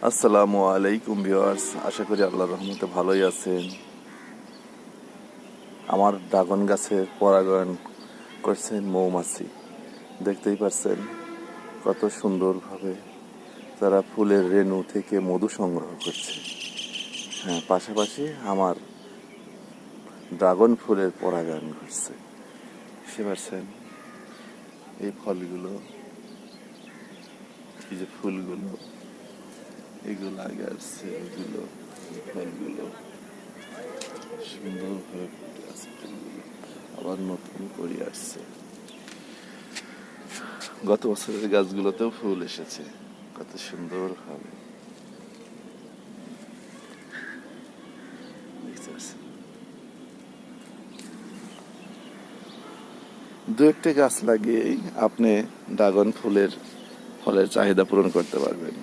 আসসালামু আলাইকুম ভিউয়ার্স, আশা করি আল্লাহর রহমতে ভালোই আছেন। আমার ড্রাগন গাছে পরাগায়ন করছেন মৌমাছি, দেখতেই পাচ্ছেন কত সুন্দরভাবে তারা ফুলের রেণু থেকে মধু সংগ্রহ করছে। হ্যাঁ, পাশাপাশি আমার ড্রাগন ফুলের পরাগায়ন করছে। বুঝতে পারছেন, এই ফলগুলো, এই যে ফুলগুলো, এগুলো আগে আসছে, এগুলো ফলগুলো সুন্দরভাবে ফুটে আছে, ফুলগুলো আবার নতুন করে আসছে। গত বছরের গাছগুলোতেও ফুল এসেছে কত সুন্দর ভাবে। দু একটা গাছ লাগিয়েই আপনি ড্রাগন ফলের চাহিদা পূরণ করতে পারবেন।